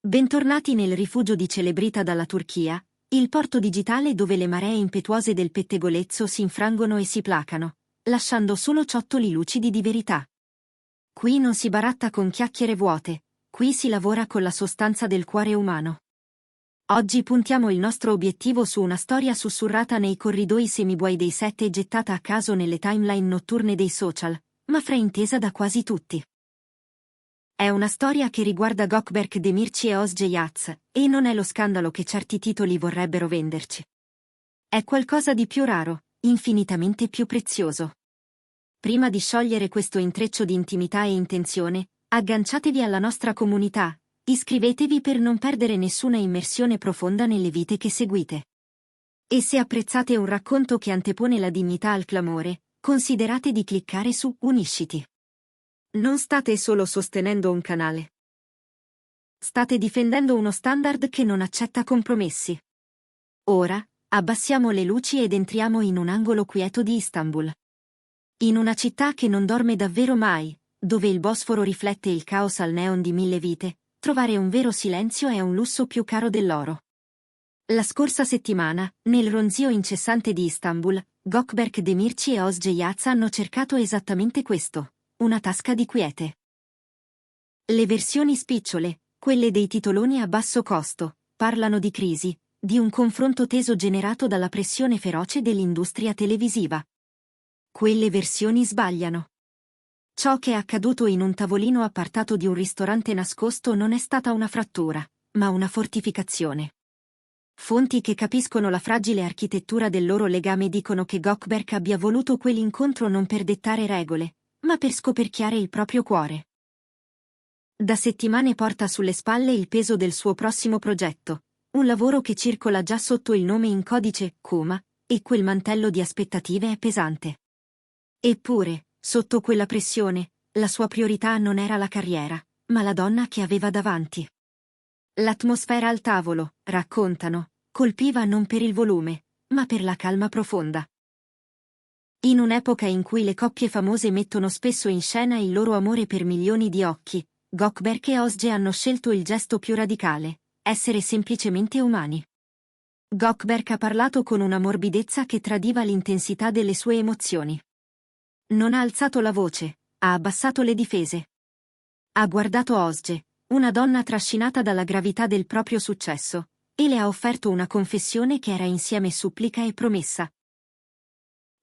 Bentornati nel rifugio di Celebrita dalla Turchia, il porto digitale dove le maree impetuose del pettegolezzo si infrangono e si placano, lasciando solo ciottoli lucidi di verità. Qui non si baratta con chiacchiere vuote, qui si lavora con la sostanza del cuore umano. Oggi puntiamo il nostro obiettivo su una storia sussurrata nei corridoi semibuoi dei set e gettata a caso nelle timeline notturne dei social, ma fraintesa da quasi tutti. È una storia che riguarda Gökberk Demirci e Özge Yağız, e non è lo scandalo che certi titoli vorrebbero venderci. È qualcosa di più raro, infinitamente più prezioso. Prima di sciogliere questo intreccio di intimità e intenzione, agganciatevi alla nostra comunità, iscrivetevi per non perdere nessuna immersione profonda nelle vite che seguite. E se apprezzate un racconto che antepone la dignità al clamore, considerate di cliccare su Unisciti. Non state solo sostenendo un canale. State difendendo uno standard che non accetta compromessi. Ora, abbassiamo le luci ed entriamo in un angolo quieto di Istanbul. In una città che non dorme davvero mai, dove il Bosforo riflette il caos al neon di mille vite, trovare un vero silenzio è un lusso più caro dell'oro. La scorsa settimana, nel ronzio incessante di Istanbul, Gökberk Demirci e Özge Yağız hanno cercato esattamente questo. Una tasca di quiete. Le versioni spicciole, quelle dei titoloni a basso costo, parlano di crisi, di un confronto teso generato dalla pressione feroce dell'industria televisiva. Quelle versioni sbagliano. Ciò che è accaduto in un tavolino appartato di un ristorante nascosto non è stata una frattura, ma una fortificazione. Fonti che capiscono la fragile architettura del loro legame dicono che Gökberk abbia voluto quell'incontro non per dettare regole, ma per scoperchiare il proprio cuore. Da settimane porta sulle spalle il peso del suo prossimo progetto, un lavoro che circola già sotto il nome in codice Kuma, e quel mantello di aspettative è pesante. Eppure, sotto quella pressione, la sua priorità non era la carriera, ma la donna che aveva davanti. L'atmosfera al tavolo, raccontano, colpiva non per il volume, ma per la calma profonda. In un'epoca in cui le coppie famose mettono spesso in scena il loro amore per milioni di occhi, Gökberk e Özge hanno scelto il gesto più radicale: essere semplicemente umani. Gökberk ha parlato con una morbidezza che tradiva l'intensità delle sue emozioni. Non ha alzato la voce, ha abbassato le difese. Ha guardato Özge, una donna trascinata dalla gravità del proprio successo, e le ha offerto una confessione che era insieme supplica e promessa.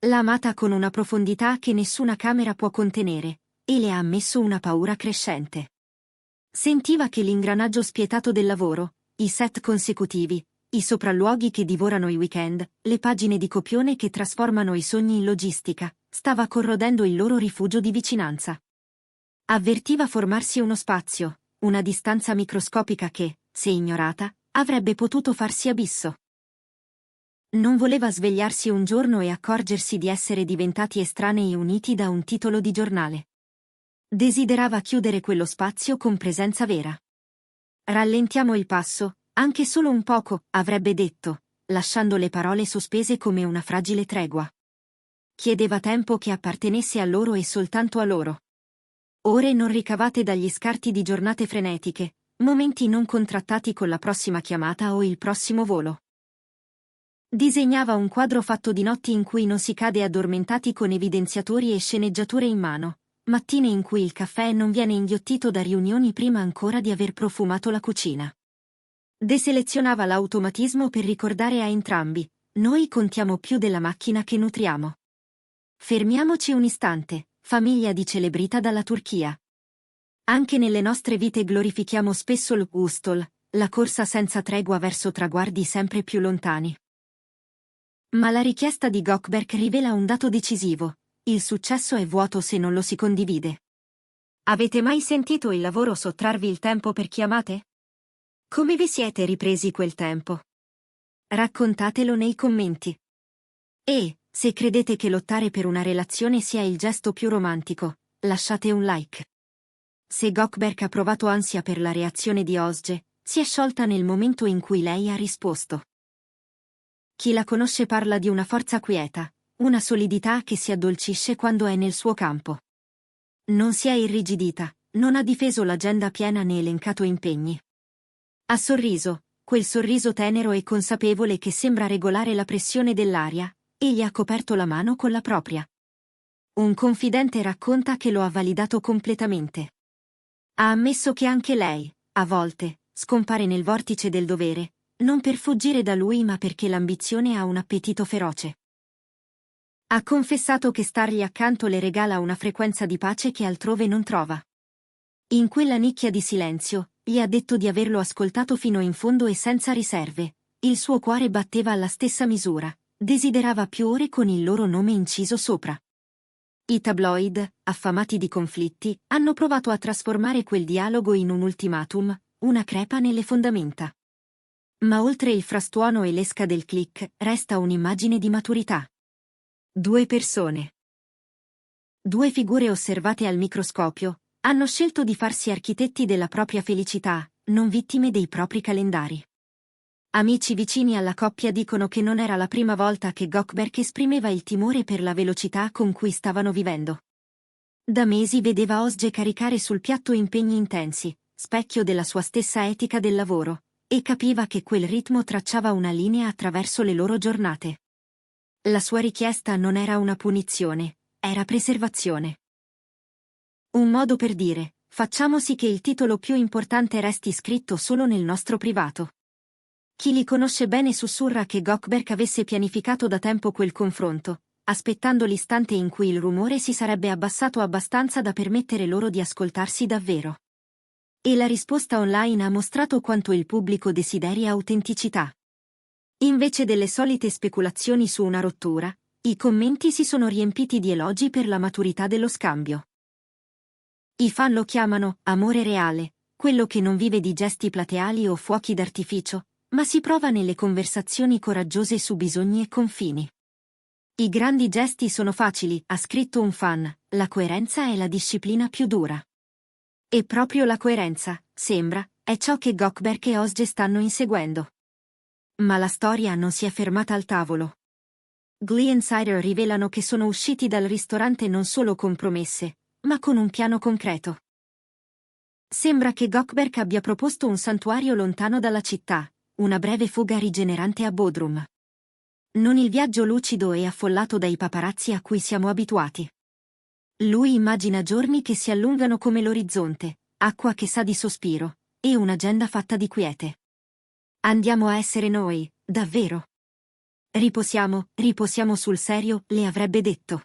L'ha amata con una profondità che nessuna camera può contenere, e le ha ammesso una paura crescente. Sentiva che l'ingranaggio spietato del lavoro, i set consecutivi, i sopralluoghi che divorano i weekend, le pagine di copione che trasformano i sogni in logistica, stava corrodendo il loro rifugio di vicinanza. Avvertiva formarsi uno spazio, una distanza microscopica che, se ignorata, avrebbe potuto farsi abisso. Non voleva svegliarsi un giorno e accorgersi di essere diventati estranei uniti da un titolo di giornale. Desiderava chiudere quello spazio con presenza vera. Rallentiamo il passo, anche solo un poco, avrebbe detto, lasciando le parole sospese come una fragile tregua. Chiedeva tempo che appartenesse a loro e soltanto a loro. Ore non ricavate dagli scarti di giornate frenetiche, momenti non contrattati con la prossima chiamata o il prossimo volo. Disegnava un quadro fatto di notti in cui non si cade addormentati con evidenziatori e sceneggiature in mano, mattine in cui il caffè non viene inghiottito da riunioni prima ancora di aver profumato la cucina. Deselezionava l'automatismo per ricordare a entrambi: noi contiamo più della macchina che nutriamo. Fermiamoci un istante, famiglia di Celebrita dalla Turchia. Anche nelle nostre vite glorifichiamo spesso il Ustol, la corsa senza tregua verso traguardi sempre più lontani. Ma la richiesta di Gökberk rivela un dato decisivo: il successo è vuoto se non lo si condivide. Avete mai sentito il lavoro sottrarvi il tempo per chi amate? Come vi siete ripresi quel tempo? Raccontatelo nei commenti. E, se credete che lottare per una relazione sia il gesto più romantico, lasciate un like. Se Gökberk ha provato ansia per la reazione di Özge, si è sciolta nel momento in cui lei ha risposto. Chi la conosce parla di una forza quieta, una solidità che si addolcisce quando è nel suo campo. Non si è irrigidita, non ha difeso l'agenda piena né elencato impegni. Ha sorriso, quel sorriso tenero e consapevole che sembra regolare la pressione dell'aria, e gli ha coperto la mano con la propria. Un confidente racconta che lo ha validato completamente. Ha ammesso che anche lei, a volte, scompare nel vortice del dovere, non per fuggire da lui ma perché l'ambizione ha un appetito feroce. Ha confessato che stargli accanto le regala una frequenza di pace che altrove non trova. In quella nicchia di silenzio, gli ha detto di averlo ascoltato fino in fondo e senza riserve. Il suo cuore batteva alla stessa misura, desiderava più ore con il loro nome inciso sopra. I tabloid, affamati di conflitti, hanno provato a trasformare quel dialogo in un ultimatum, una crepa nelle fondamenta. Ma oltre il frastuono e l'esca del click, resta un'immagine di maturità. Due persone. Due figure osservate al microscopio, hanno scelto di farsi architetti della propria felicità, non vittime dei propri calendari. Amici vicini alla coppia dicono che non era la prima volta che Gökberk esprimeva il timore per la velocità con cui stavano vivendo. Da mesi vedeva Özge caricare sul piatto impegni intensi, specchio della sua stessa etica del lavoro, e capiva che quel ritmo tracciava una linea attraverso le loro giornate. La sua richiesta non era una punizione, era preservazione. Un modo per dire, facciamo sì che il titolo più importante resti scritto solo nel nostro privato. Chi li conosce bene sussurra che Gökberk avesse pianificato da tempo quel confronto, aspettando l'istante in cui il rumore si sarebbe abbassato abbastanza da permettere loro di ascoltarsi davvero. E la risposta online ha mostrato quanto il pubblico desideri autenticità. Invece delle solite speculazioni su una rottura, i commenti si sono riempiti di elogi per la maturità dello scambio. I fan lo chiamano amore reale, quello che non vive di gesti plateali o fuochi d'artificio, ma si prova nelle conversazioni coraggiose su bisogni e confini. I grandi gesti sono facili, ha scritto un fan, la coerenza è la disciplina più dura. E proprio la coerenza, sembra, è ciò che Gökberk e Özge stanno inseguendo. Ma la storia non si è fermata al tavolo. Glee Insider rivelano che sono usciti dal ristorante non solo con promesse, ma con un piano concreto. Sembra che Gökberk abbia proposto un santuario lontano dalla città, una breve fuga rigenerante a Bodrum. Non il viaggio lucido e affollato dai paparazzi a cui siamo abituati. Lui immagina giorni che si allungano come l'orizzonte, acqua che sa di sospiro, e un'agenda fatta di quiete. Andiamo a essere noi, davvero. Riposiamo sul serio, le avrebbe detto.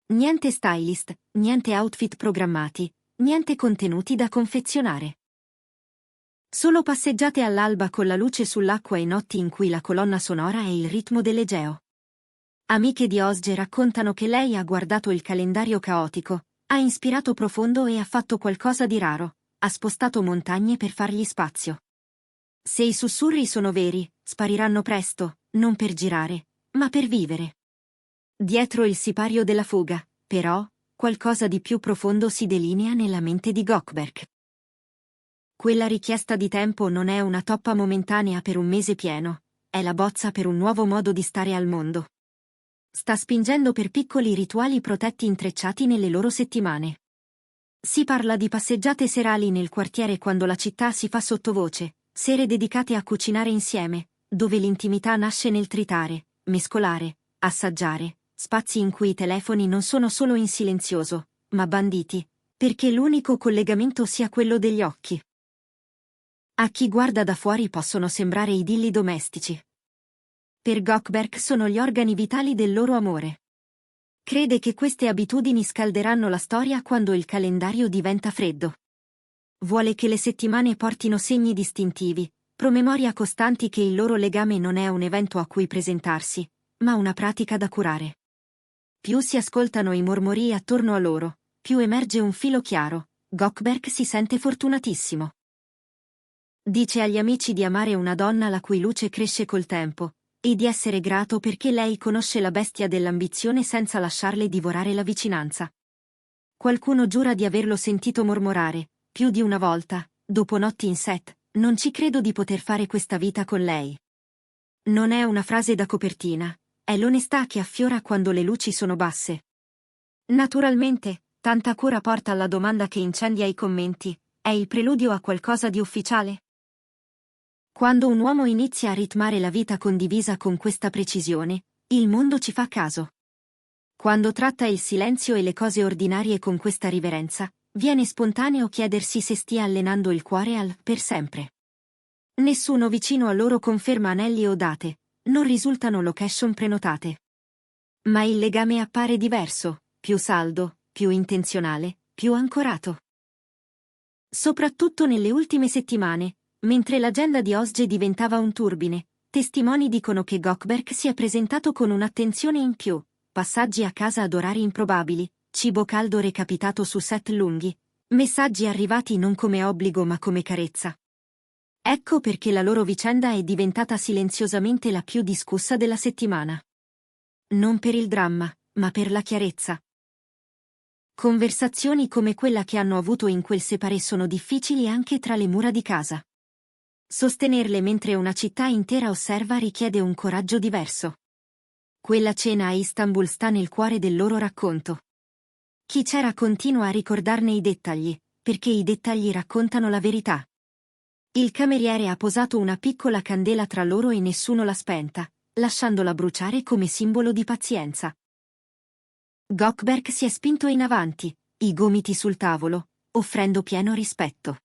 Niente stylist, niente outfit programmati, niente contenuti da confezionare. Solo passeggiate all'alba con la luce sull'acqua e notti in cui la colonna sonora è il ritmo dell'Egeo. Amiche di Özge raccontano che lei ha guardato il calendario caotico, ha ispirato profondo e ha fatto qualcosa di raro, ha spostato montagne per fargli spazio. Se i sussurri sono veri, spariranno presto, non per girare, ma per vivere. Dietro il sipario della fuga, però, qualcosa di più profondo si delinea nella mente di Gökberk. Quella richiesta di tempo non è una toppa momentanea per un mese pieno, è la bozza per un nuovo modo di stare al mondo. Sta spingendo per piccoli rituali protetti intrecciati nelle loro settimane. Si parla di passeggiate serali nel quartiere quando la città si fa sottovoce, sere dedicate a cucinare insieme, dove l'intimità nasce nel tritare, mescolare, assaggiare, spazi in cui i telefoni non sono solo in silenzioso, ma banditi, perché l'unico collegamento sia quello degli occhi. A chi guarda da fuori possono sembrare idilli domestici. Per Gökberk sono gli organi vitali del loro amore. Crede che queste abitudini scalderanno la storia quando il calendario diventa freddo. Vuole che le settimane portino segni distintivi, promemoria costanti che il loro legame non è un evento a cui presentarsi, ma una pratica da curare. Più si ascoltano i mormorii attorno a loro, più emerge un filo chiaro. Gökberk si sente fortunatissimo. Dice agli amici di amare una donna la cui luce cresce col tempo, e di essere grato perché lei conosce la bestia dell'ambizione senza lasciarle divorare la vicinanza. Qualcuno giura di averlo sentito mormorare, più di una volta, dopo notti in set, non ci credo di poter fare questa vita con lei. Non è una frase da copertina, è l'onestà che affiora quando le luci sono basse. Naturalmente, tanta cura porta alla domanda che incendia i commenti, è il preludio a qualcosa di ufficiale? Quando un uomo inizia a ritmare la vita condivisa con questa precisione, il mondo ci fa caso. Quando tratta il silenzio e le cose ordinarie con questa riverenza, viene spontaneo chiedersi se stia allenando il cuore al per sempre. Nessuno vicino a loro conferma anelli o date, non risultano location prenotate. Ma il legame appare diverso, più saldo, più intenzionale, più ancorato. Soprattutto nelle ultime settimane, mentre l'agenda di Osge diventava un turbine, testimoni dicono che Gökberk si è presentato con un'attenzione in più, passaggi a casa ad orari improbabili, cibo caldo recapitato su set lunghi, messaggi arrivati non come obbligo ma come carezza. Ecco perché la loro vicenda è diventata silenziosamente la più discussa della settimana. Non per il dramma, ma per la chiarezza. Conversazioni come quella che hanno avuto in quel separé sono difficili anche tra le mura di casa. Sostenerle mentre una città intera osserva richiede un coraggio diverso. Quella cena a Istanbul sta nel cuore del loro racconto. Chi c'era continua a ricordarne i dettagli, perché i dettagli raccontano la verità. Il cameriere ha posato una piccola candela tra loro e nessuno l'ha spenta, lasciandola bruciare come simbolo di pazienza. Gökberk si è spinto in avanti, i gomiti sul tavolo, offrendo pieno rispetto.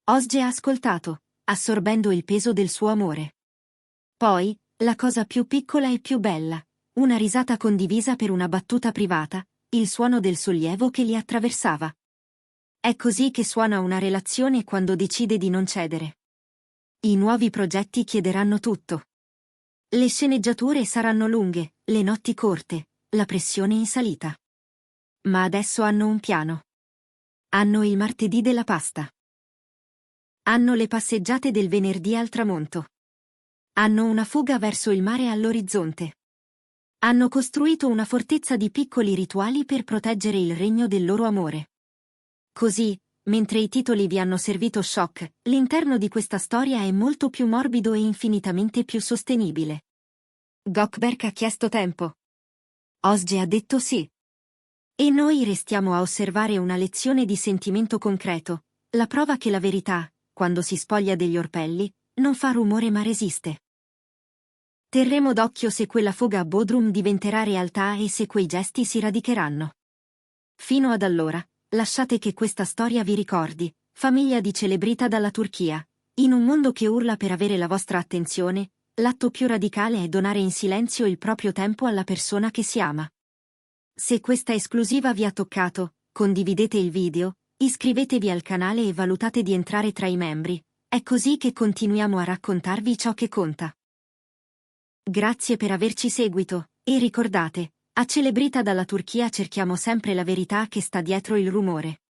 Osge ha ascoltato, assorbendo il peso del suo amore. Poi, la cosa più piccola e più bella, una risata condivisa per una battuta privata, il suono del sollievo che li attraversava. È così che suona una relazione quando decide di non cedere. I nuovi progetti chiederanno tutto. Le sceneggiature saranno lunghe, le notti corte, la pressione in salita. Ma adesso hanno un piano. Hanno il martedì della pasta. Hanno le passeggiate del venerdì al tramonto. Hanno una fuga verso il mare all'orizzonte. Hanno costruito una fortezza di piccoli rituali per proteggere il regno del loro amore. Così, mentre i titoli vi hanno servito shock, l'interno di questa storia è molto più morbido e infinitamente più sostenibile. Gökberk ha chiesto tempo. Osge ha detto sì. E noi restiamo a osservare una lezione di sentimento concreto, la prova che la verità, quando si spoglia degli orpelli, non fa rumore ma resiste. Terremo d'occhio se quella fuga a Bodrum diventerà realtà e se quei gesti si radicheranno. Fino ad allora, lasciate che questa storia vi ricordi, famiglia di celebrita dalla Turchia, in un mondo che urla per avere la vostra attenzione, l'atto più radicale è donare in silenzio il proprio tempo alla persona che si ama. Se questa esclusiva vi ha toccato, condividete il video, iscrivetevi al canale e valutate di entrare tra i membri, è così che continuiamo a raccontarvi ciò che conta. Grazie per averci seguito, e ricordate, a Celebrita dalla Turchia cerchiamo sempre la verità che sta dietro il rumore.